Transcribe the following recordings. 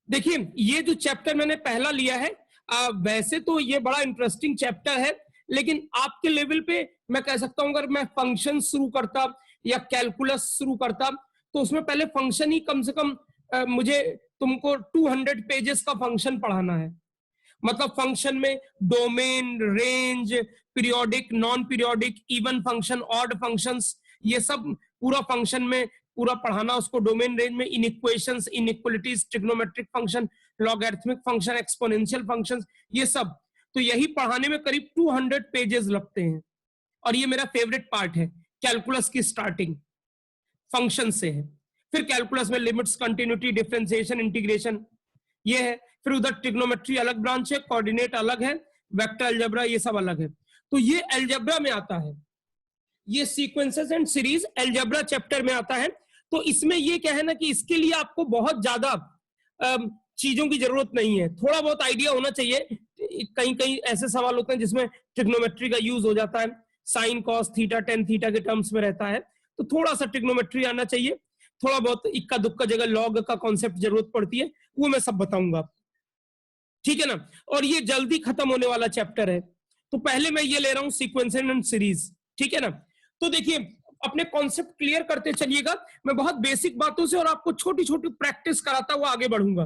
देखिए ये जो चैप्टर मैंने पहला लिया है, वैसे तो ये बड़ा इंटरेस्टिंग चैप्टर है, लेकिन आपके लेवल पे मैं कह सकता हूं अगर मैं फंक्शन शुरू करता या कैलकुलस शुरू करता तो उसमें पहले फंक्शन ही कम से कम मुझे तुमको 200 पेजेस का फंक्शन पढ़ाना है। मतलब फंक्शन में domain, range, periodic, non periodic, even function, odd functions, ये सब पूरा फंक्शन में पूरा पढ़ाना उसको। डोमेन, रेंज में inequations, inequalities, trigonometric function, logarithmic function, exponential functions, ये सब। तो यही पढ़ाने में करीब 200 पेजेस लगते हैं और ये मेरा फेवरेट पार्ट है। कैलकुलस की स्टार्टिंग फंक्शन से है, फिर कैलकुलस में लिमिट्स, कंटिन्यूटी, डिफरेंशिएशन, इंटीग्रेशन ये है, फिर उधर ट्रिग्नोमेट्री अलग ब्रांच है, कोऑर्डिनेट अलग है, वेक्टर अलजेब्रा ये सब अलग है। तो ये अलजेब्रा में आता है, ये sequences and series algebra chapter में आता है। तो इसमें ये क्या है ना कि इसके लिए आपको बहुत ज्यादा चीजों की जरूरत नहीं है, थोड़ा बहुत आइडिया होना चाहिए। कहीं कहीं ऐसे सवाल होते हैं जिसमें ट्रिग्नोमेट्री का यूज हो जाता है, sine, cos, theta, tan theta के टर्म्स में रहता है, तो थोड़ा सा ट्रिग्नोमेट्री आना चाहिए। थोड़ा बहुत इक्का दुक्का जगह लॉग का कॉन्सेप्ट जरूरत पड़ती है, वो मैं सब बताऊंगा, ठीक है ना। और ये जल्दी खत्म होने वाला चैप्टर है, तो पहले मैं ये ले रहा हूं सीक्वेंस एंड सीरीज, ठीक है ना। तो देखिए अपने कॉन्सेप्ट क्लियर करते चलिएगा, मैं बहुत बेसिक बातों से और आपको छोटी छोटी प्रैक्टिस कराता हुआ आगे बढ़ूंगा।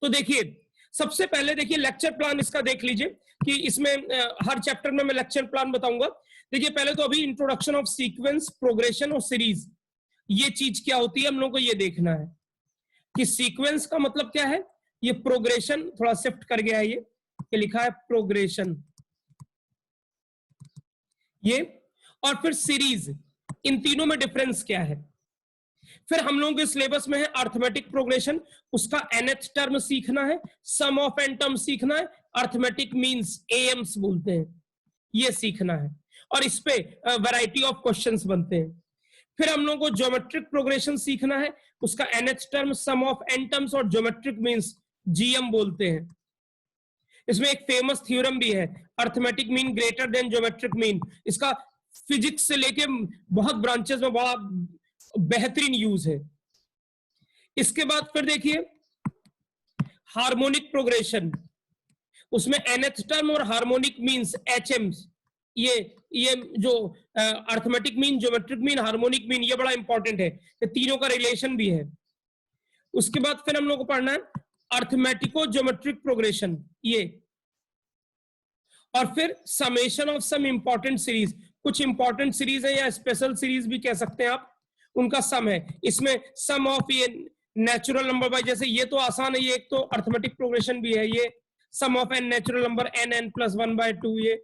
तो देखिए सबसे पहले देखिए लेक्चर प्लान इसका देख लीजिए कि इसमें हर चैप्टर में मैं लेक्चर प्लान बताऊंगा। देखिए पहले तो अभी इंट्रोडक्शन ऑफ सीक्वेंस, प्रोग्रेशन और सीरीज, ये चीज क्या होती है हम लोग को ये देखना है कि सीक्वेंस का मतलब क्या है, ये प्रोग्रेशन, थोड़ा शिफ्ट कर गया है ये लिखा है प्रोग्रेशन ये, और फिर सीरीज, इन तीनों में डिफरेंस क्या है। फिर हम लोगों के सिलेबस में है अर्थमेटिक प्रोग्रेशन, उसका nth टर्म सीखना है, सम ऑफ एन टर्म सीखना है, अर्थमेटिक मींस एम्स बोलते हैं, ये सीखना है, और इस पे वैरायटी ऑफ क्वेश्चंस बनते हैं। फिर हम लोगों को ज्योमेट्रिक प्रोग्रेशन सीखना है, उसका nth term, sum of n terms और ज्योमेट्रिक मींस जीएम बोलते हैं। इसमें एक फेमस थ्योरम भी है, arithmetic mean greater than geometric mean, इसका फिजिक्स से लेके बहुत ब्रांचेस में बड़ा बेहतरीन यूज है। इसके बाद फिर देखिए हार्मोनिक प्रोग्रेशन, उसमें nth टर्म और हार्मोनिक मींस एचएम, ये जो arithmetic mean, geometric mean, harmonic mean, ये बड़ा इंपॉर्टेंट है, ये तीनों का रिलेशन भी है। उसके बाद फिर हम लोग को पढ़ना है अर्थमेटिको ज्योमेट्रिक प्रोग्रेशन ये, और फिर summation of some important series, कुछ इंपॉर्टेंट सीरीज है या स्पेशल सीरीज भी कह सकते हैं आप, उनका सम है। इसमें सम ऑफ ये नेचुरल नंबर बाय, जैसे ये तो आसान है, ये एक तो अर्थमेटिक प्रोग्रेशन भी है, ये sum of n natural number n n plus 1/2 ये।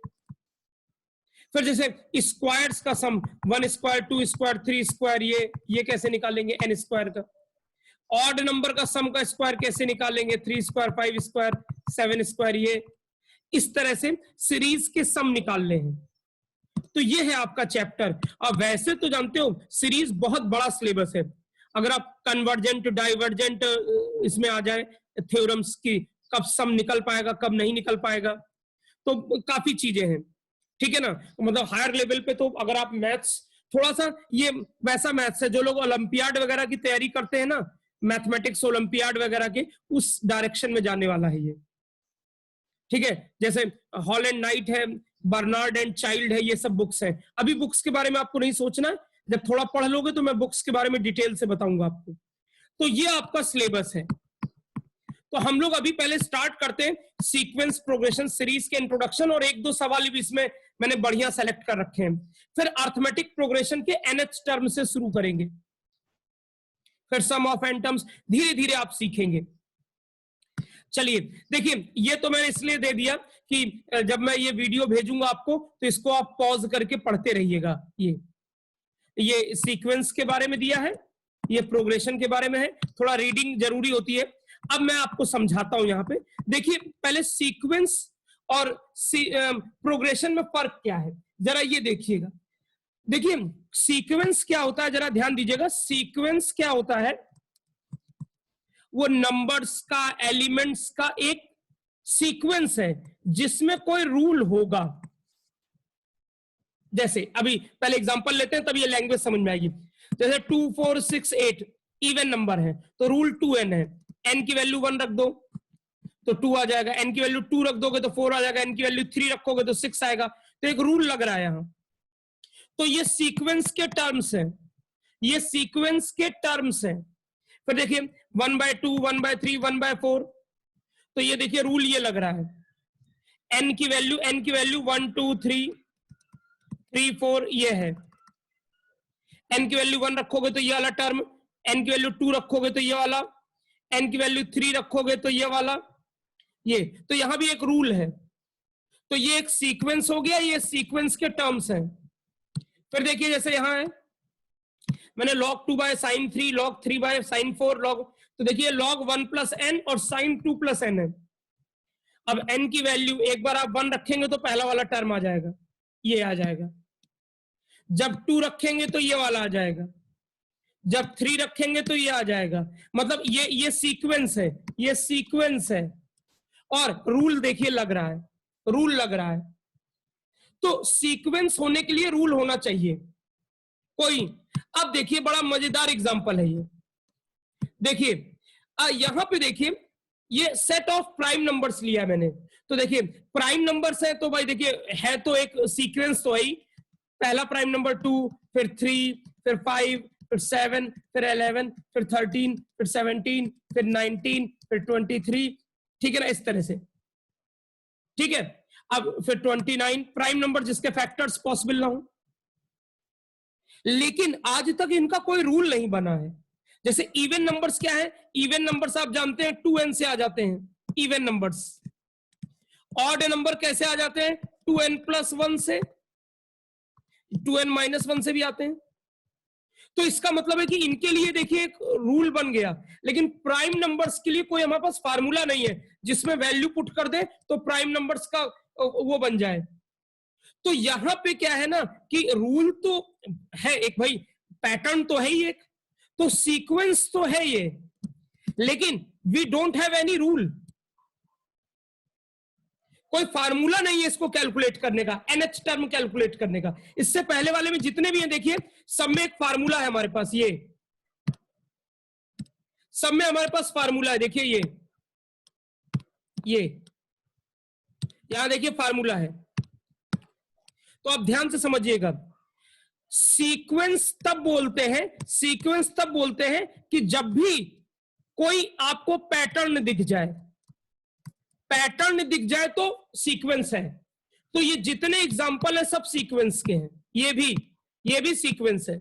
फिर जैसे स्क्वायर्स का सम 1 स्क्वायर, 2 स्क्वायर, 3 स्क्वायर, ये कैसे निकालेंगे एन स्क्वायर का। ऑड नंबर का सम का स्क्वायर कैसे निकालेंगे, 3 स्क्वायर, 5 स्क्वायर, 7 स्क्वायर, ये इस तरह से सीरीज के सम निकालने हैं। तो ये है आपका चैप्टर। अब वैसे तो जानते हो सीरीज बहुत बड़ा सिलेबस है, अगर आप कन्वर्जेंट, डाइवर्जेंट इसमें आ जाए थ्योरम्स की, कब सम निकल पाएगा कब नहीं निकल पाएगा, तो काफी चीजें हैं, ठीक है ना। मतलब हायर लेवल पे तो अगर आप मैथ्स, थोड़ा सा ये वैसा मैथ्स है जो लोग ओलंपियाड वगैरह की तैयारी करते हैं ना, मैथमेटिक्स ओलंपियाड वगैरह के, उस डायरेक्शन में जाने वाला है ये, ठीक है। जैसे हॉलैंड नाइट है, बर्नार्ड एंड चाइल्ड है, ये सब बुक्स हैं। अभी बुक्स के बारे में आपको नहीं सोचना, जब थोड़ा पढ़ लोगे तो मैं बुक्स के बारे में डिटेल से बताऊंगा आपको। तो ये आपका सिलेबस है। तो हम लोग अभी पहले स्टार्ट करते हैं सीक्वेंस, प्रोग्रेशन, सीरीज के इंट्रोडक्शन, और एक दो सवाल भी इसमें मैंने बढ़िया सेलेक्ट कर रखे हैं। फिर अर्थमेटिक प्रोग्रेशन के nth टर्म से शुरू करेंगे, फिर सम ऑफ एन टर्म्स, धीरे धीरे आप सीखेंगे। चलिए देखिए, ये तो मैंने इसलिए दे दिया कि जब मैं ये वीडियो भेजूंगा आपको तो इसको आप पॉज करके पढ़ते रहिएगा। ये सीक्वेंस के बारे में दिया है, ये प्रोग्रेशन के बारे में है, थोड़ा रीडिंग जरूरी होती है। अब मैं आपको समझाता हूं यहाँ पे। देखिए पहले सीक्वेंस और प्रोग्रेशन में फर्क क्या है, जरा ये देखिएगा। देखिए सीक्वेंस क्या होता है, जरा ध्यान दीजिएगा। सीक्वेंस क्या होता है, वो नंबर्स का, एलिमेंट्स का एक सीक्वेंस है जिसमें कोई रूल होगा। जैसे अभी पहले एग्जांपल लेते हैं तब ये लैंग्वेज समझ में आएगी। जैसे 2 4 6 8 इवन नंबर है तो रूल 2n है, n की वैल्यू 1 रख दो तो 2 आ जाएगा, n की वैल्यू 2 रख दोगे तो 4 आ जाएगा, n की वैल्यू 3 रखोगे तो 6 आएगा। तो एक रूल लग रहा है यहां। तो ये सीक्वेंस के टर्म्स हैं, ये सीक्वेंस के टर्म्स हैं। फिर देखिए 1/2, 1/3, 1/4, तो ये देखिए रूल ये लग रहा है। n की वैल्यू 1 2 3 3 4 ये है। n की वैल्यू 1 रखोगे तो ये वाला टर्म, n की वैल्यू 2 रखोगे तो ये वाला, n की वैल्यू 3 रखोगे तो ये वाला, ये। तो यहां भी एक रूल है। तो ये एक सीक्वेंस हो गया, ये सीक्वेंस के टर्म्स हैं। फिर देखिए जैसे यहां है, मैंने log 2 by sine 3, log 3 by sine 4, log, तो देखिए log 1 प्लस n और साइन 2 प्लस n है। अब n की वैल्यू एक बार आप 1 रखेंगे तो पहला वाला टर्म आ जाएगा, ये आ जाएगा। जब 2 रखेंगे तो ये वाला आ जाएगा, जब 3 रखेंगे तो ये आ जाएगा। मतलब ये सीक्वेंस है, ये सीक्वेंस है। और रूल देखिए लग रहा है, रूल लग रहा है। तो सीक्वेंस होने के लिए रूल होना चाहिए कोई। अब देखिए बड़ा मजेदार एग्जांपल है ये। देखिए यहां पे देखिए ये सेट ऑफ प्राइम नंबर्स लिया मैंने। तो देखिए प्राइम नंबर्स है तो भाई देखिए है तो एक सीक्वेंस तो है। पहला प्राइम नंबर 2, फिर 3, फिर 5, फिर 7, फिर 11, फिर 13, फिर 17, फिर 19, फिर 23, ठीक है ना, इस तरह से। ठीक है, अब फिर 29 प्राइम नंबर जिसके फैक्टर्स पॉसिबल ना हो। लेकिन आज तक इनका कोई रूल नहीं बना है। जैसे इवन नंबर्स क्या है, इवन नंबर्स आप जानते हैं 2n से आ जाते हैं इवन नंबर्स। ऑड नंबर कैसे आ जाते हैं, 2n प्लस 1 से, 2n माइनस 1 से भी आते हैं। तो इसका मतलब है कि इनके लिए देखिए एक रूल बन गया। लेकिन प्राइम नंबर्स के लिए कोई हमारे पास फार्मूला नहीं है जिसमें वैल्यू पुट कर दे तो प्राइम नंबर्स का वो बन जाए। तो यहां पे क्या है ना कि रूल तो है एक, भाई पैटर्न तो है ही एक, तो सीक्वेंस तो है ये, लेकिन we don't have any rule. कोई फार्मूला नहीं है इसको कैलकुलेट करने का, nth टर्म कैलकुलेट करने का। इससे पहले वाले में जितने भी हैं देखिए सब में एक फार्मूला है हमारे पास, ये सब में हमारे पास फार्मूला है। देखिए ये यहां देखिए फार्मूला है। तो आप ध्यान से समझिएगा, सीक्वेंस तब बोलते हैं, सीक्वेंस तब बोलते हैं कि जब भी कोई आपको पैटर्न दिख जाए, पैटर्न दिख जाए तो सीक्वेंस है। तो ये जितने एग्जांपल है सब सीक्वेंस के हैं, ये भी सीक्वेंस है।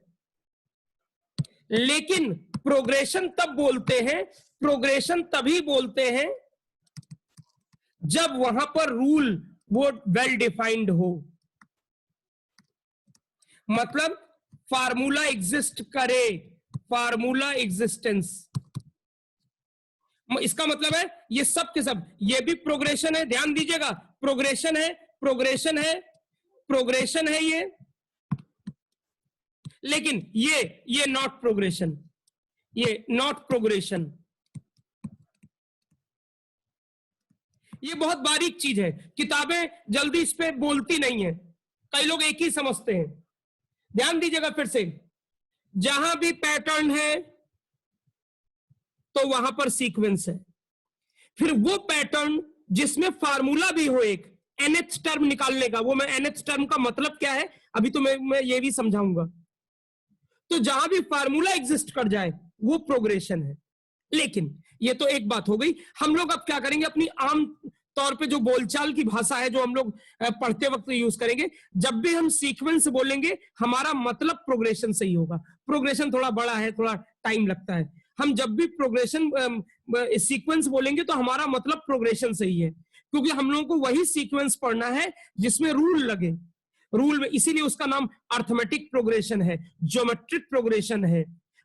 लेकिन प्रोग्रेशन तब बोलते हैं, प्रोग्रेशन तभी बोलते हैं जब वहां पर रूल वो वेल डिफाइंड हो। मतलब फार्मूला एग्जिस्ट करे, फार्मूला एग्जिस्टेंस। इसका मतलब है ये सब के सब, ये भी प्रोग्रेशन है, ध्यान दीजिएगा, प्रोग्रेशन है, प्रोग्रेशन है, प्रोग्रेशन है ये। लेकिन ये नॉट प्रोग्रेशन, ये नॉट प्रोग्रेशन। ये बहुत बारीक चीज है, किताबें जल्दी इस पे बोलती नहीं है, कई लोग एक ही समझते हैं। ध्यान दीजिएगा फिर से, जहां भी पैटर्न है तो वहां पर सीक्वेंस है। फिर वो पैटर्न जिसमें फार्मूला भी हो एक nth टर्म निकालने का, वो मैं nth टर्म का मतलब क्या है अभी तो मैं ये भी समझाऊंगा। तो जहां भी फार्मूला एग्जिस्ट कर जाए वो प्रोग्रेशन है। लेकिन ये तो एक बात हो गई। हम लोग अब क्या करेंगे, अपनी आम तौर पे जो बोलचाल की भाषा है जो हम लोग पढ़ते वक्त यूज करेंगे, जब भी हम सीक्वेंस बोलेंगे हमारा मतलब प्रोग्रेशन से ही होगा। प्रोग्रेशन थोड़ा बड़ा है, थोड़ा टाइम लगता है। हम जब भी प्रोग्रेशन सीक्वेंस बोलेंगे तो हमारा मतलब प्रोग्रेशन से ही है, क्योंकि हम लोगों को वही सीक्वेंस पढ़ना है जिसमें रूल लगे। रूल में इसीलिए उसका नाम अर्थमेटिक प्रोग्रेशन है, ज्योमेट्रिक प्रोग्रेशन है,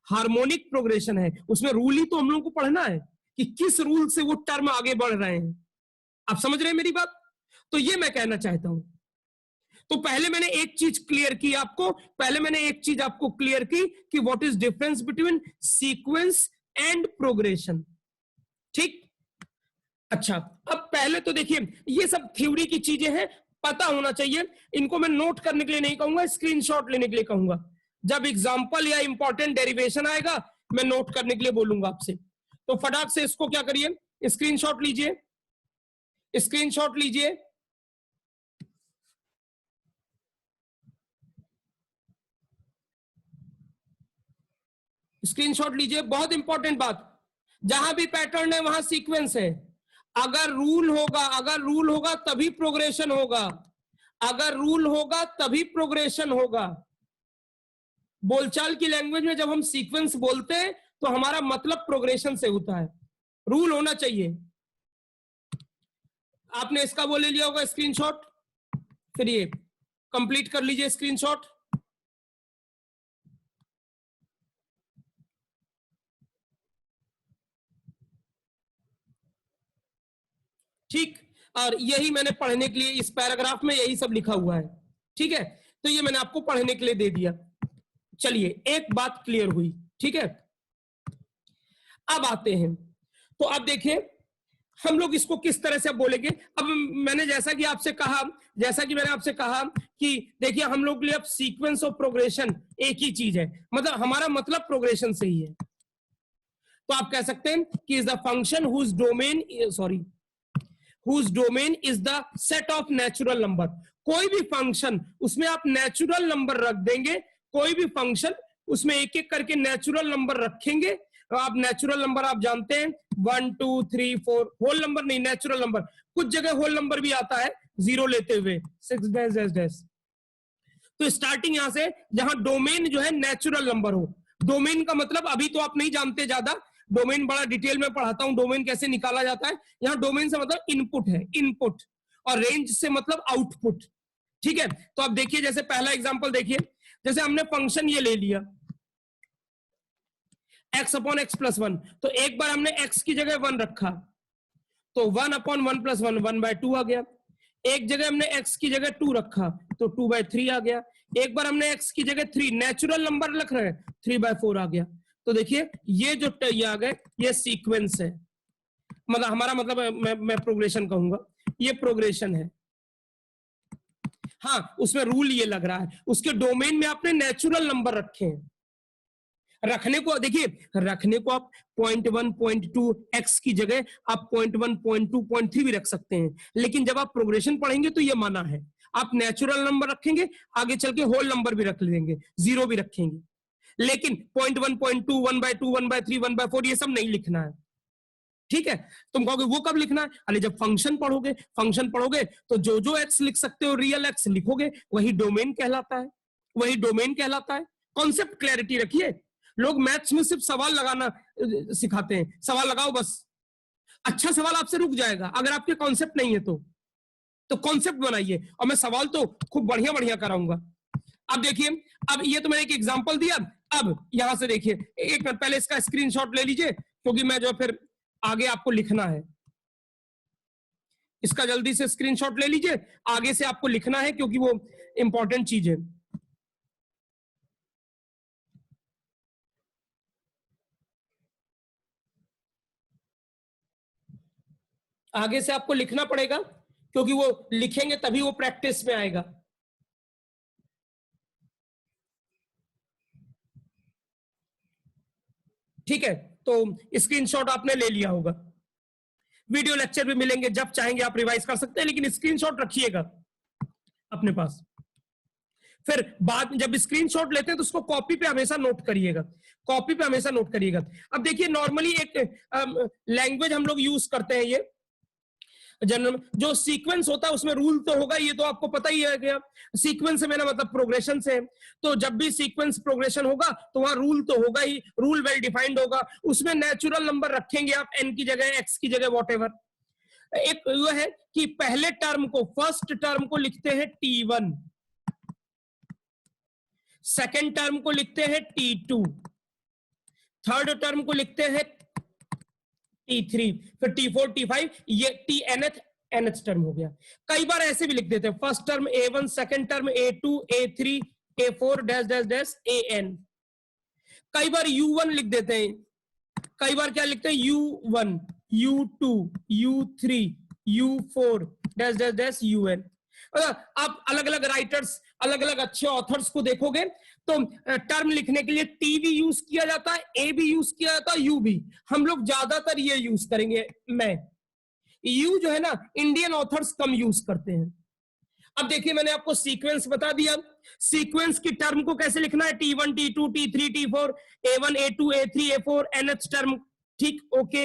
हार्मोनिक प्रोग्रेशन है। उसमें रूल ही तो हम लोगों को पढ़ना है कि किस रूल से वो टर्म आगे बढ़ रहे हैं। आप समझ रहे हैं मेरी बात? तो ये मैं कहना चाहता हूं। तो पहले मैंने एक चीज क्लियर की आपको, पहले मैंने एक चीज आपको क्लियर की कि what is difference between sequence and progression. ठीक, अच्छा, अब पहले तो देखिए ये सब थ्योरी की चीजें हैं, पता होना चाहिए। इनको मैं नोट करने के लिए नहीं कहूंगा, स्क्रीनशॉट लेने के लिए कहूंगा। जब एग्जांपल या इंपॉर्टेंट डेरिवेशन आएगा मैं नोट करने के लिए बोलूंगा आपसे। तो फटाक से इसको क्या करिए, स्क्रीनशॉट लीजिए, स्क्रीनशॉट लीजिए। स्क्रीनशॉट लीजिए, बहुत इंपॉर्टेंट बात, जहां भी पैटर्न है वहां सीक्वेंस है। अगर रूल होगा, अगर रूल होगा तभी प्रोग्रेशन होगा, अगर रूल होगा तभी प्रोग्रेशन होगा। बोलचाल की लैंग्वेज में जब हम सीक्वेंस बोलते हैं तो हमारा मतलब प्रोग्रेशन से होता है, रूल होना चाहिए। आपने इसका वो ले लिया होगा स्क्रीनशॉट, फिर ये कंप्लीट कर लीजिए स्क्रीनशॉट। ठीक, और यही मैंने पढ़ने के लिए इस पैराग्राफ में यही सब लिखा हुआ है, ठीक है। तो ये मैंने आपको पढ़ने के लिए दे दिया। चलिए एक बात क्लियर हुई, ठीक है। अब आते हैं, तो अब देखिए हम लोग इसको किस तरह से बोलेंगे। अब मैंने जैसा कि मैंने आपसे कहा कि देखिए हम लोग के लिए अब सीक्वेंस और प्रोग्रेशन एक ही चीज है, मतलब हमारा मतलब प्रोग्रेशन से ही है। तो आप कह सकते हैं कि is the function whose domain is the set of natural number. कोई भी फंक्शन उसमें आप नेचुरल नंबर रख देंगे, कोई भी फंक्शन उसमें एक एक करके नेचुरल नंबर रखेंगे। आप नेचुरल नंबर आप जानते हैं 1 2 3 4, होल नंबर नहीं, नेचुरल नंबर। कुछ जगह होल नंबर भी आता है जीरो लेते हुए 6 डैश डैश डैश। तो स्टार्टिंग यहां से जहां डोमेन जो है नेचुरल नंबर हो। डोमेन का मतलब अभी तो आप नहीं जानते ज्यादा, डोमेन बड़ा डिटेल में पढ़ाता हूं डोमेन कैसे निकाला जाता है। यहां डोमेन से मतलब इनपुट है, इनपुट, और रेंज से मतलब आउटपुट, ठीक है। तो अब देखिए जैसे पहला एग्जांपल देखिए, जैसे हमने फंक्शन ये ले लिया x अपॉन एक्स प्लस 1, तो एक बार हमने x की जगह 1 रखा तो 1 अपॉन 1 प्लस 1 1/2 आ गया। एक जगह हमने x की जगह 2 रखा तो 2/3 आ गया। एक बार हमने x की जगह 3, नेचुरल नंबर रख रहे हैं, 3/4 आ गया। तो देखिए ये जो ये आ गए ये सीक्वेंस है, मतलब हमारा मतलब मैं प्रोग्रेशन कहूंगा, ये प्रोग्रेशन है। हाँ उसमें रूल ये लग रहा है, उसके डोमेन में आपने नेचुरल नंबर रखे हैं। रखने को देखिए, रखने को आप 0.1 0.2 x की जगह आप 0.1 0.2 0.3 भी रख सकते हैं, लेकिन जब आप प्रोग्रेशन पढ़ेंगे तो ये माना है आप नेचुरल नंबर रखेंगे, आगे चल के होल नंबर भी रख लेंगे, जीरो भी रखेंगे, लेकिन 0.1 0.2 1/2 1/3 1/4 ये सब नहीं लिखना है, ठीक है। तुम कहोगे वो कब लिखना है, अरे जब फंक्शन पढ़ोगे तो जो जो एक्स लिख सकते हो रियल एक्स लिखोगे, वही डोमेन कहलाता है, वही डोमेन कहलाता है। कॉन्सेप्ट क्लैरिटी रखिए। लोग मैथ्स में सिर्फ सवाल लगाना सिखाते हैं, सवाल लगाओ बस, अच्छा सवाल आपसे रुक जाएगा अगर आपके कॉन्सेप्ट नहीं है तो कॉन्सेप्ट बनाइए, और मैं सवाल तो खूब बढ़िया बढ़िया कराऊंगा। अब देखिए, अब ये तो मैंने एक एग्जांपल दिया, अब यहां से देखिए, एक मिनट पहले इसका स्क्रीनशॉट ले लीजिए क्योंकि मैं जो फिर आगे आपको लिखना है, इसका जल्दी से स्क्रीनशॉट ले लीजिए, आगे से आपको लिखना है क्योंकि वो इंपॉर्टेंट चीज है। आगे से आपको लिखना पड़ेगा क्योंकि वो लिखेंगे तभी वो प्रैक्टिस में आएगा। ठीक है, तो स्क्रीनशॉट आपने ले लिया होगा, वीडियो लेक्चर भी मिलेंगे, जब चाहेंगे आप रिवाइज कर सकते हैं, लेकिन स्क्रीनशॉट रखिएगा अपने पास। फिर बाद जब स्क्रीनशॉट लेते हैं तो उसको कॉपी पे हमेशा नोट करिएगा, कॉपी पे हमेशा नोट करिएगा। अब देखिए नॉर्मली एक लैंग्वेज हम लोग यूज करते हैं, ये जनरल जो सीक्वेंस होता है उसमें रूल तो होगा, ये तो आपको पता ही है क्या, सीक्वेंस से मेरा मतलब प्रोग्रेशन से। तो जब भी सीक्वेंस प्रोग्रेशन होगा तो वहां रूल तो होगा ही, रूल वेल डिफाइंड होगा, उसमें नेचुरल नंबर रखेंगे आप n की जगह x की जगह वॉटएवर। एक वो है कि पहले टर्म को, फर्स्ट टर्म को लिखते हैं t1, सेकेंड टर्म को लिखते हैं t2, थर्ड टर्म को लिखते हैं t3, फिर t4 t5, ये nth टर्म हो गया। कई बार ऐसे भी लिख देते हैं, first term a1, second term a2 a3 a4 dash dash dash an। कई बार u1 लिख देते हैं, कई बार क्या लिखते हैं u1 u2 u3 u4 dash dash dash un। आप अलग अलग राइटर्स, अलग अलग अच्छे ऑथर्स को देखोगे तो टर्म लिखने के लिए टी भी यूज किया जाता है, ए भी यूज किया जाता है, यू भी। हम लोग ज्यादातर ये यूज करेंगे। मैं यू जो है ना, इंडियन ऑथर्स कम यूज करते हैं। अब देखिए, मैंने आपको सीक्वेंस बता दिया। सीक्वेंस की टर्म को कैसे लिखना है, T1 T2 T3 T4, A1 A2 A3 A4 nth term. ठीक, ओके।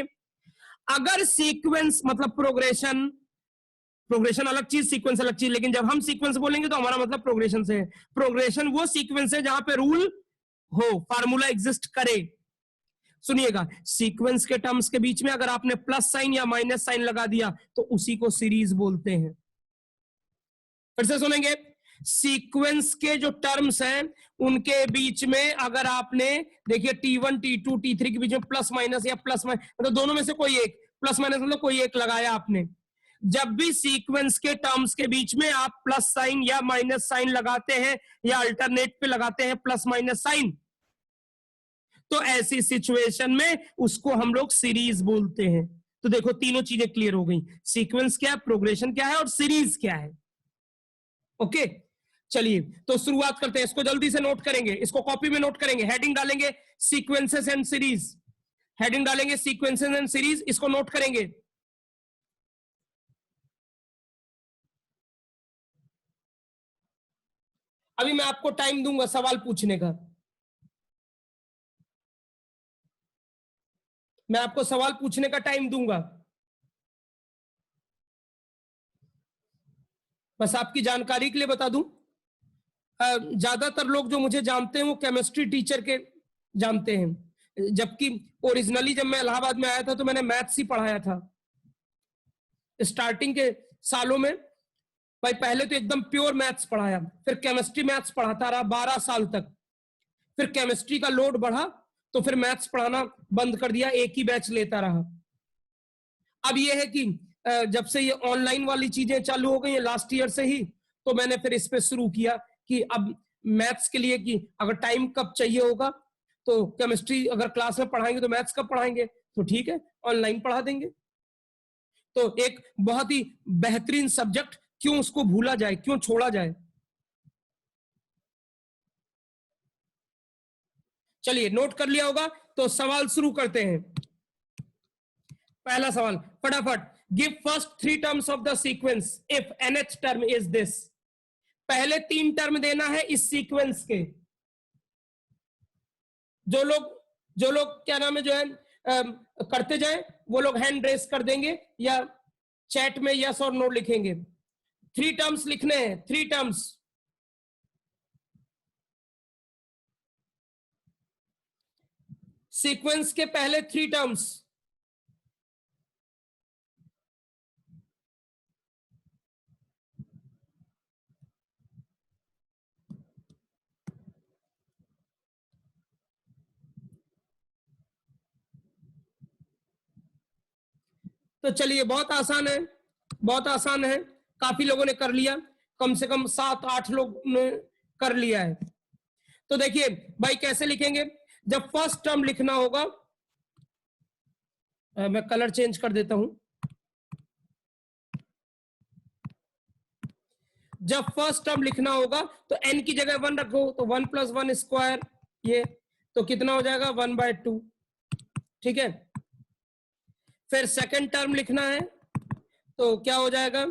अगर सीक्वेंस मतलब प्रोग्रेशन, प्रोग्रेशन अलग चीज, सीक्वेंस अलग चीज, लेकिन जब हम सीक्वेंस बोलेंगे तो हमारा मतलब प्रोग्रेशन से है। प्रोग्रेशन वो सीक्वेंस है जहां पे रूल हो, फार्मूला एग्जिस्ट करे। सुनिएगा, सीक्वेंस के टर्म्स के बीच में अगर आपने प्लस साइन या माइनस साइन लगा दिया तो उसी को सीरीज बोलते हैं। फिर से सुनेंगे, सीक्वेंस के जो टर्म्स हैं उनके बीच में अगर आपने, देखिए T1 T2 T3 के बीच में प्लस माइनस या प्लस माइनस, मतलब दोनों में से कोई एक, प्लस माइनस मतलब कोई एक लगाया आपने। जब भी सीक्वेंस के टर्म्स के बीच में आप प्लस साइन या माइनस साइन लगाते हैं या अल्टरनेट पे लगाते हैं प्लस माइनस साइन, तो ऐसी सिचुएशन में उसको हम लोग सीरीज बोलते हैं। तो देखो, तीनों चीजें क्लियर हो गई, सीक्वेंस क्या है, प्रोग्रेशन क्या है और सीरीज क्या है। ओके, चलिए तो शुरुआत करते हैं। इसको जल्दी से नोट करेंगे, इसको कॉपी में नोट करेंगे, हेडिंग डालेंगे सीक्वेंसेस एंड सीरीज, हेडिंग डालेंगे सीक्वेंसेस एंड सीरीज, इसको नोट करेंगे। अभी मैं आपको टाइम दूंगा सवाल पूछने का, मैं आपको सवाल पूछने का टाइम दूंगा। बस आपकी जानकारी के लिए बता दूं, ज्यादातर लोग जो मुझे जानते हैं वो केमिस्ट्री टीचर के जानते हैं, जबकि ओरिजिनली जब मैं इलाहाबाद में आया था तो मैंने मैथ्स ही पढ़ाया था। स्टार्टिंग के सालों में भाई पहले तो एकदम प्योर मैथ्स पढ़ाया, फिर केमिस्ट्री मैथ्स पढ़ाता रहा 12 साल तक, फिर केमिस्ट्री का लोड बढ़ा तो फिर मैथ्स पढ़ाना बंद कर दिया, एक ही बैच लेता रहा। अब यह है कि जब से ये ऑनलाइन वाली चीजें चालू हो गई है लास्ट ईयर से ही, तो मैंने फिर इस पे शुरू किया कि अब मैथ्स के लिए कि अगर टाइम कब चाहिए होगा तो केमिस्ट्री अगर क्लास में पढ़ाएंगे तो मैथ्स कब पढ़ाएंगे, तो ठीक है ऑनलाइन पढ़ा देंगे। तो एक बहुत ही बेहतरीन सब्जेक्ट, क्यों उसको भूला जाए, क्यों छोड़ा जाए। चलिए नोट कर लिया होगा, तो सवाल शुरू करते हैं। पहला सवाल फटाफट, give first 3 terms of the sequence if nth term is this. पहले 3 टर्म देना है इस सीक्वेंस के। जो लोग क्या नाम है जो है करते जाए वो लोग हैंड रेस कर देंगे या चैट में यस और नो लिखेंगे। 3 टर्म्स लिखने हैं, 3 टर्म्स। सीक्वेंस के पहले 3 टर्म्स। तो चलिए बहुत आसान है, बहुत आसान है, काफी लोगों ने कर लिया, कम से कम 7-8 लोग ने कर लिया है। तो देखिए भाई कैसे लिखेंगे, जब फर्स्ट टर्म लिखना होगा, मैं कलर चेंज कर देता हूं। जब फर्स्ट टर्म लिखना होगा तो n की जगह 1 रखो, तो 1 + 1 स्क्वायर, ये तो कितना हो जाएगा 1/2। ठीक है, फिर सेकंड टर्म लिखना है तो क्या हो जाएगा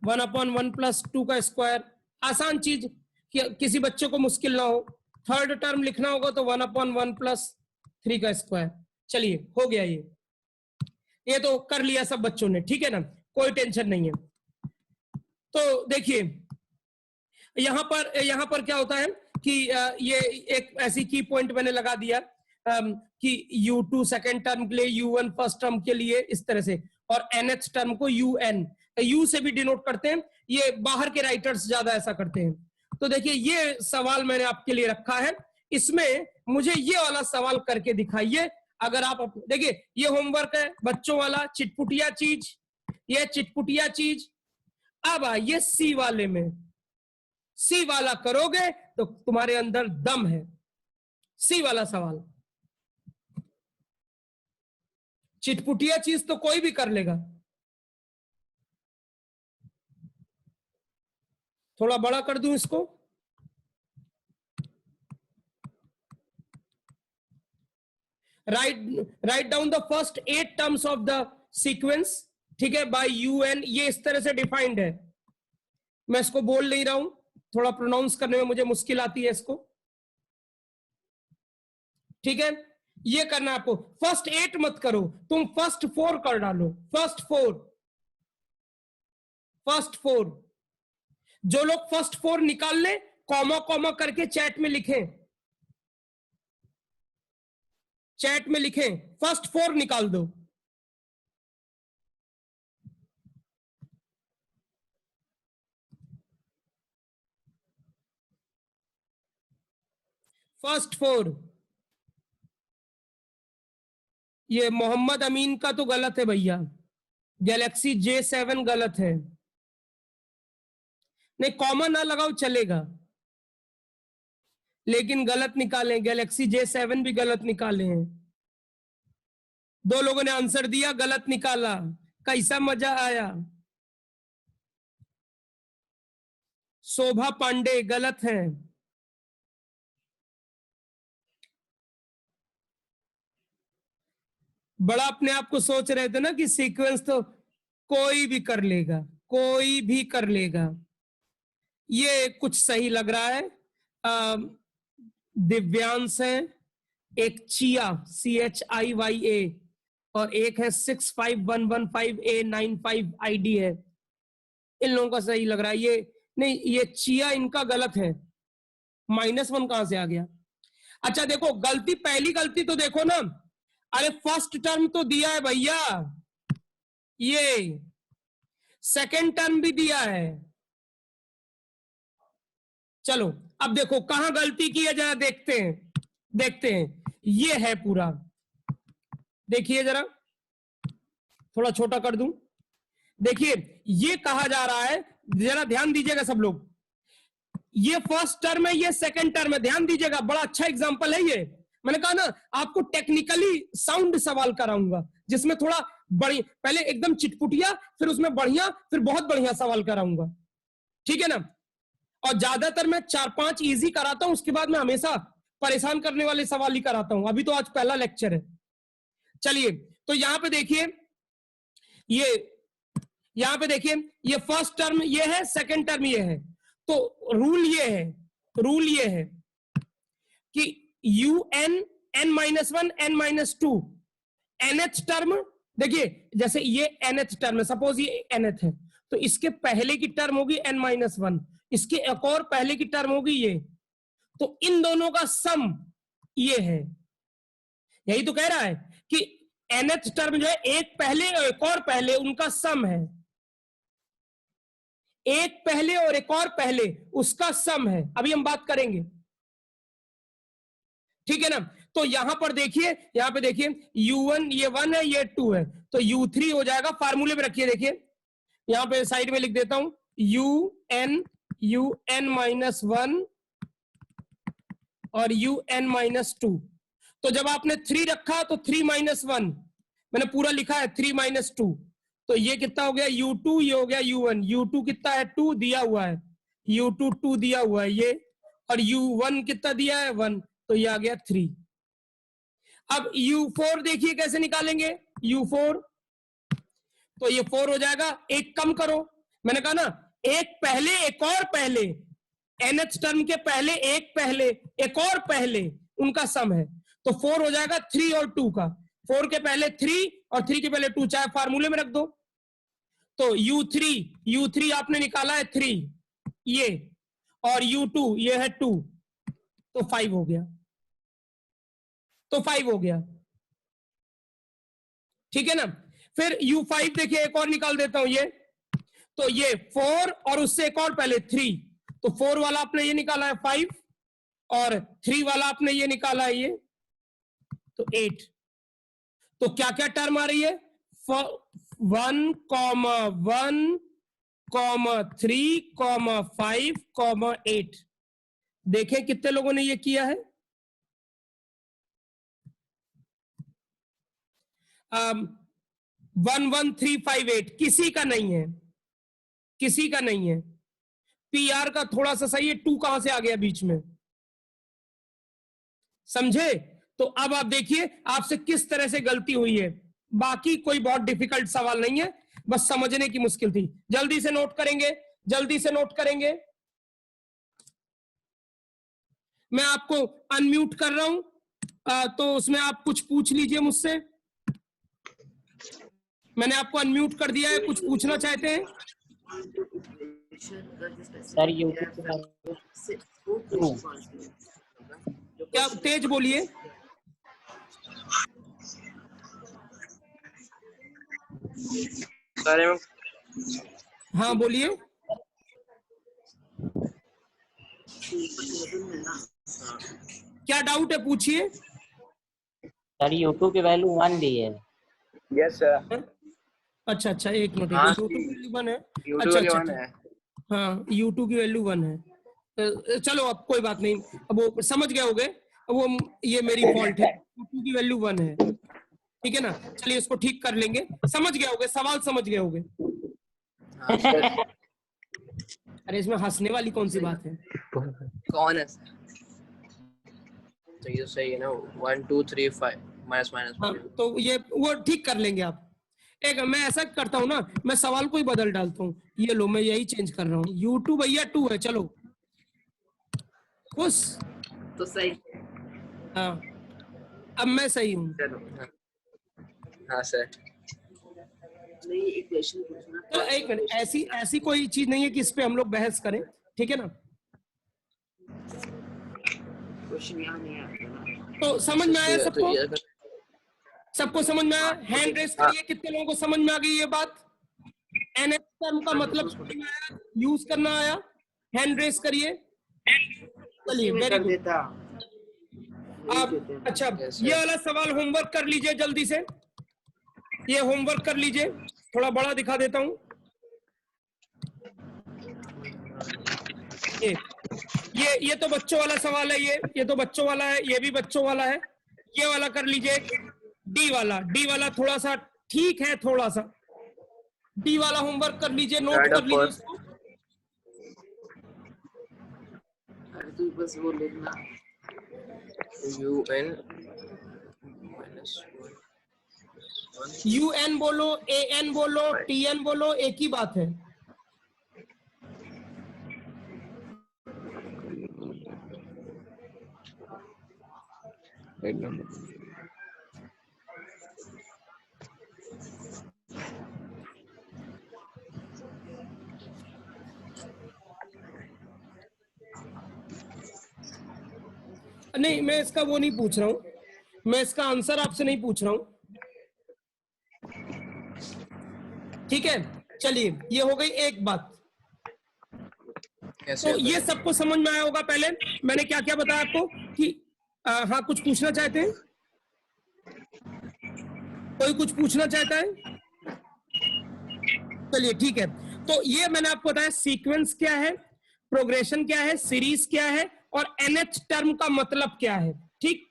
1/1 + 2 का स्क्वायर। आसान चीज, किसी बच्चे को मुश्किल ना हो। थर्ड टर्म लिखना होगा तो 1/1 + 3 का स्क्वायर। चलिए हो गया, ये तो कर लिया सब बच्चों ने, ठीक है ना, कोई टेंशन नहीं है। तो देखिए यहां पर क्या होता है कि ये एक ऐसी की पॉइंट मैंने लगा दिया कि U2 सेकंड टर्म के लिए, U1 फर्स्ट टर्म के लिए, इस तरह से, और nth टर्म को UN, U से भी डिनोट करते हैं, ये बाहर के राइटर्स ज्यादा ऐसा करते हैं। तो देखिए ये सवाल मैंने आपके लिए रखा है, इसमें मुझे ये वाला सवाल करके दिखाइए। अगर आप देखिए, ये होमवर्क है बच्चों वाला, चिटपुटिया चीज, ये चिटपुटिया चीज। अब आइए सी वाले में, सी वाला करोगे तो तुम्हारे अंदर दम है। सी वाला सवाल, चिटपुटिया चीज तो कोई भी कर लेगा। थोड़ा बड़ा कर दूं इसको, write down the first 8 terms of the sequence, ठीक है, बाय UN। ये इस तरह से डिफाइंड है, मैं इसको बोल नहीं रहा हूं, थोड़ा प्रोनाउंस करने में मुझे मुश्किल आती है इसको, ठीक है। ये करना आपको, फर्स्ट 8 मत करो, तुम फर्स्ट 4 कर डालो, फर्स्ट फोर। जो लोग फर्स्ट 4 निकाल ले, कॉमा कॉमा करके चैट में लिखें, फर्स्ट 4 निकाल दो। फर्स्ट 4। ये मोहम्मद अमीन का तो गलत है भैया, गैलेक्सी J7 गलत है, नहीं कॉमा ना लगाओ चलेगा, लेकिन गलत निकाले, गैलेक्सी J7 भी गलत निकाले हैं। 2 लोगों ने आंसर दिया, गलत निकाला, कैसा मजा आया। शोभा पांडे गलत है। बड़ा अपने आप को सोच रहे थे ना कि सीक्वेंस तो कोई भी कर लेगा, कोई भी कर लेगा। ये कुछ सही लग रहा है। दिव्यांश है, एक चिया CHIYA, और एक है 65115A95 ID है। इन लोगों का सही लग रहा है। ये नहीं, ये चिया इनका गलत है। -1 कहां से आ गया? अच्छा देखो, गलती, पहली गलती तो देखो ना, अरे फर्स्ट टर्म तो दिया है भैया, ये सेकंड टर्म भी दिया है। चलो अब देखो कहां गलती की है, जरा देखते हैं। ये है पूरा, देखिए जरा, थोड़ा छोटा कर दूं। देखिए ये कहा जा रहा है, जरा ध्यान दीजिएगा सब लोग, ये फर्स्ट टर्म है, ये सेकंड टर्म है, ध्यान दीजिएगा, बड़ा अच्छा एग्जांपल है ये। मैंने कहा ना आपको टेक्निकली साउंड सवाल कराऊंगा, जिसमें थोड़ा बड़ी, पहले एकदम चिटपुटिया, फिर उसमें बढ़िया, फिर बहुत बढ़िया सवाल कराऊंगा, ठीक है ना। और ज्यादातर मैं 4-5 इजी कराता हूं, उसके बाद मैं हमेशा परेशान करने वाले सवाल ही कराता हूं। अभी तो आज पहला लेक्चर है। चलिए तो यहां पे देखिए, यहां पे देखिए, ये फर्स्ट टर्म ये है, सेकंड टर्म ये है। तो रूल ये है कि UN n-1 n-2 nth term, देखिए जैसे ये nth टर्म है, सपोज ये nth है, तो इसके पहले की टर्म होगी n-1, इसके एक और पहले की टर्म होगी ये, तो इन दोनों का सम ये है। यही तो कह रहा है कि nth टर्म जो है, एक पहले और एक और पहले, उनका सम है। एक पहले और एक और पहले, उसका सम है। अभी हम बात करेंगे, ठीक है ना। तो यहां पर देखिए, यहां पे देखिए U1 ये 1 है, ये 2 है, तो U3 हो जाएगा। फार्मूले में रखिए, देखिए यहां पे साइड में लिख देता हूं, UN-1 और UN-2। तो जब आपने 3 रखा तो 3-1, मैंने पूरा लिखा है 3-2, तो ये कितना हो गया U2, ये हो गया U1। U2 कितना है 2 दिया हुआ है, U2 2 दिया हुआ है ये, और U1 कितना दिया है 1, तो ये आ गया 3। अब U4 देखिए कैसे निकालेंगे, U4 तो ये 4 हो जाएगा, एक कम करो, मैंने कहा ना एक पहले एक और पहले, nth टर्म के पहले एक पहले एक और पहले, उनका सम है, तो 4 हो जाएगा 3 और 2 का। 4 के पहले 3 और 3 के पहले 2, चाहे फार्मूले में रख दो। तो U3 आपने निकाला है 3 ये, और U2 ये है 2, तो 5 हो गया, ठीक है ना। फिर U5 देखिए, एक और निकाल देता हूं ये, तो ये 4 और उससे एक और पहले 3, तो 4 वाला आपने ये निकाला है 5, और 3 वाला आपने ये निकाला है ये, तो 8। तो क्या क्या टर्म आ रही है, 1, 3, 5, 8। देखें कितने लोगों ने ये किया है। 1, 1, 3, 5, 8 किसी का नहीं है। PR का थोड़ा सा सही है, 2 कहां से आ गया बीच में, समझे। तो अब आप देखिए आपसे किस तरह से गलती हुई है। बाकी कोई बहुत डिफिकल्ट सवाल नहीं है, बस समझने की मुश्किल थी। जल्दी से नोट करेंगे, जल्दी से नोट करेंगे। मैं आपको अनम्यूट कर रहा हूं, तो उसमें आप कुछ पूछ लीजिए मुझसे। मैंने आपको अनम्यूट कर दिया है, कुछ पूछना चाहते हैं? सर यूट्यूब क्या, तेज बोलिए। हाँ बोलिए। क्या डाउट है, पूछिए। सर यूट्यूब की वैल्यू 1 दी है। Yes sir. अच्छा अच्छा, एक मिनट। हाँ, यूट्यूब की वैल्यू 1 है। यूट्यूब अच्छा की अच्छा 1 अच्छा। है। हाँ, यूट्यूब की वैल्यू 1 है। चलो अब कोई बात नहीं, अब वो समझ गए होगे, वो ये मेरी फॉल्ट है। यूट्यूब की वैल्यू 1 है, ठीक है ना। चलिए इसको ठीक कर लेंगे। समझ गए होगे, सवाल समझ गए होगे। अरे इसमें हंसने वाली कौन सी बात है? कौन है सर? तो ये सही है ना, 1 2 3 5 माइनस माइनस। हाँ, तो ये वो ठीक कर लेंगे आप। एक मैं ऐसा करता हूँ ना, मैं सवाल को ही बदल डालता हूँ। ये लो, मैं यही चेंज कर रहा हूँ। U2 भैया 2 है, चलो खुश। तो सही। हाँ, अब मैं सही हूँ। चलो। हाँ सर। नहीं, एक क्वेश्चन पूछना। तो एक मिनट, ऐसी ऐसी कोई चीज नहीं है कि इस पे हम लोग बहस करें, ठीक है ना। क्वेश्चन यहाँ नहीं है तो समझ में आया सबको? सबको समझ में आया? हैंड रेस करिए, कितने लोगों को समझ में आ गई ये बात? एनएच टर्म का मतलब समझ में आया, यूज करना आया? हैंड रेस करिए। चलिए, वेरी गुड। आप अच्छा, ये वाला सवाल होमवर्क कर लीजिए जल्दी से। ये होमवर्क कर लीजिए, थोड़ा बड़ा दिखा देता हूं। ये तो बच्चों वाला सवाल है। ये तो बच्चों वाला है, ये भी बच्चों वाला है। ये वाला कर लीजिए। डी वाला थोड़ा सा ठीक है, थोड़ा सा। डी वाला होमवर्क कर लीजिए, नोट कर लीजिए इसको। अरे तू बस वो लिखना, UN UN बोलो, AN बोलो, TN बोलो, एक ही बात है। नहीं, मैं इसका वो नहीं पूछ रहा हूं, मैं इसका आंसर आपसे नहीं पूछ रहा हूं, ठीक है। चलिए, ये हो गई एक बात। तो ये सबको समझ में आया होगा। पहले मैंने क्या क्या बताया आपको कि हाँ, कुछ पूछना चाहते हैं? कोई कुछ पूछना चाहता है? चलिए ठीक है। तो ये मैंने आपको बताया, सीक्वेंस क्या है, प्रोग्रेशन क्या है, सीरीज क्या है, और एनएच टर्म का मतलब क्या है, ठीक।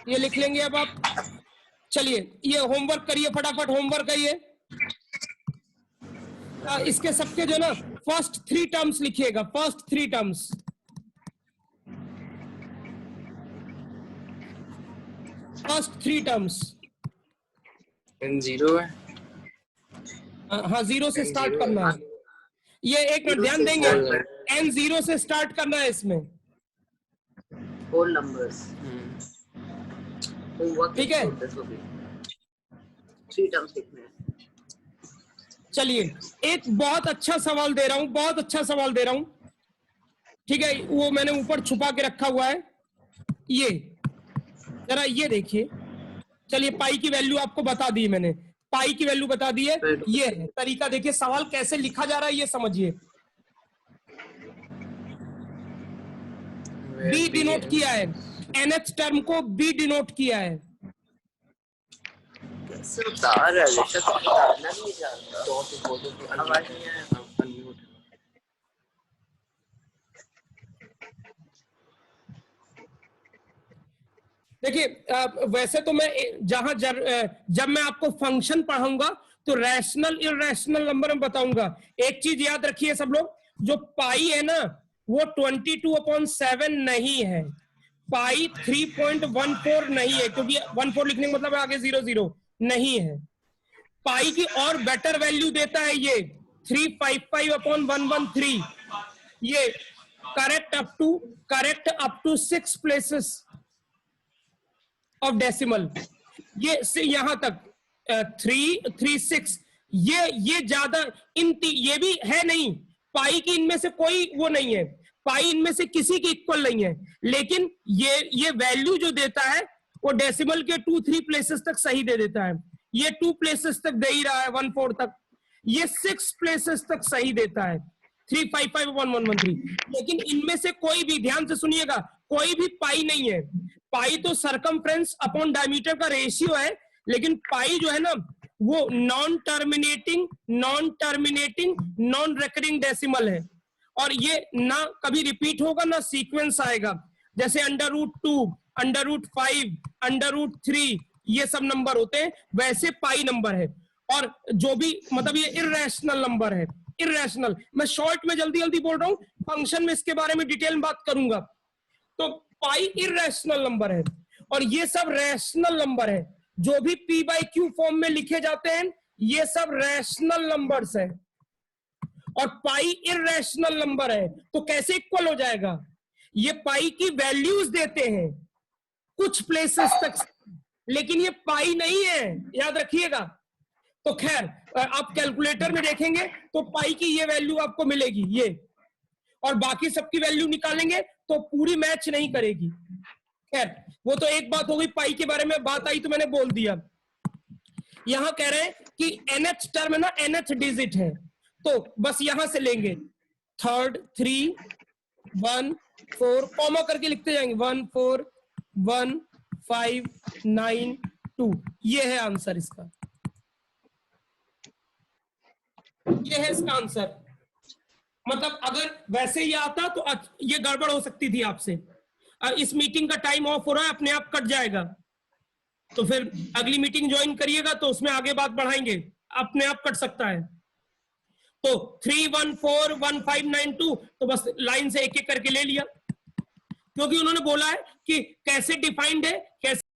ये लिख लेंगे अब आप। चलिए, ये होमवर्क करिए फटाफट, होमवर्क करिए। इसके सबके जो ना फर्स्ट 3 टर्म्स लिखिएगा, first 3 terms. First 3 terms. Zero है। हाँ, 0 से स्टार्ट करना है। ये एक मिनट ध्यान देंगे, n 0 से स्टार्ट करना है इसमें। Whole numbers. ठीक है, 3 टर्म्स लिखने हैं। चलिए एक बहुत अच्छा सवाल दे रहा हूं, बहुत अच्छा सवाल दे रहा हूं, ठीक है। वो मैंने ऊपर छुपा के रखा हुआ है, ये जरा ये देखिए। चलिए, पाई की वैल्यू आपको बता दी मैंने, पाई की वैल्यू बता दी है। ये है तरीका, देखिए सवाल कैसे लिखा जा रहा है, ये समझिए। बी डिनोट किया है, एनएच टर्म को बी डिनोट किया है। कैसे उतार है, उतारना नहीं जानता। तो बोल दो कि आवाज नहीं है, अनम्यूट। देखिए वैसे तो मैं जब मैं आपको फंक्शन पढ़ाऊंगा तो रैशनल इरैशनल नंबर में बताऊंगा। एक चीज याद रखिए सब लोग, जो पाई है ना, वो 22/7 नहीं है, पाई 3.14 नहीं है, क्योंकि 14 लिखने का मतलब है आगे 00 नहीं है। पाई की और बेटर वैल्यू देता है ये 355/113, ये correct up to 6 places of decimal, ये से यहां तक 336, ये ज्यादा ये भी है नहीं, पाई की इनमें से कोई वो नहीं है, पाई इनमें से किसी की इक्वल नहीं है, लेकिन ये वैल्यू जो देता है वो डेसिमल के 2-3 प्लेसेस तक सही दे देता है। ये 2 प्लेसेस तक दे ही रहा है 1/4 तक, ये 6 प्लेसेस तक सही देता है 355/113, लेकिन इनमें से कोई भी, ध्यान से सुनिएगा, कोई भी पाई नहीं है। पाई तो सरकमफ्रेंस अपॉन डायमीटर का रेशियो है, लेकिन पाई जो है ना वो non terminating non recurring decimal है, और ये ना कभी रिपीट होगा ना सीक्वेंस आएगा, जैसे √2, √5, √3 ये सब नंबर होते हैं, वैसे पाई नंबर है। और जो भी मतलब ये इर्रेशनल नंबर है, इर्रेशनल, मैं शॉर्ट में जल्दी बोल रहा हूं, फंक्शन में इसके बारे में डिटेल में बात करूंगा। तो पाई इर्रेशनल नंबर है, और ये सब रैशनल नंबर है, जो भी p/q फॉर्म में लिखे जाते हैं ये सब रैशनल नंबर्स है, और पाई इर्रेशनल नंबर है, तो कैसे इक्वल हो जाएगा? ये पाई की वैल्यूज देते हैं कुछ प्लेसेस तक, लेकिन ये पाई नहीं है, याद रखिएगा। तो खैर आप कैलकुलेटर में देखेंगे तो पाई की ये वैल्यू आपको मिलेगी ये, और बाकी सबकी वैल्यू निकालेंगे तो पूरी मैच नहीं करेगी। खैर वो तो एक बात हो गई, पाई के बारे में बात आई तो मैंने बोल दिया। यहां कह रहे हैं कि nth टर्म है ना, nth डिजिट है, तो बस यहां से लेंगे 3rd 3 1 4 कॉमा करके लिखते जाएंगे 1 4 1 5 9 2, ये है आंसर इसका, ये है इसका आंसर। मतलब अगर वैसे ही आता तो ये गड़बड़ हो सकती थी आपसे। इस मीटिंग का टाइम ऑफ हो रहा है, अपने आप कट जाएगा, तो फिर अगली मीटिंग ज्वाइन करिएगा तो उसमें आगे बात बढ़ाएंगे, अपने आप कट सकता है। तो 3 1 4 1 5 9 2, तो बस लाइन से एक एक करके ले लिया, क्योंकि उन्होंने बोला है कि कैसे डिफाइंड है, कैसे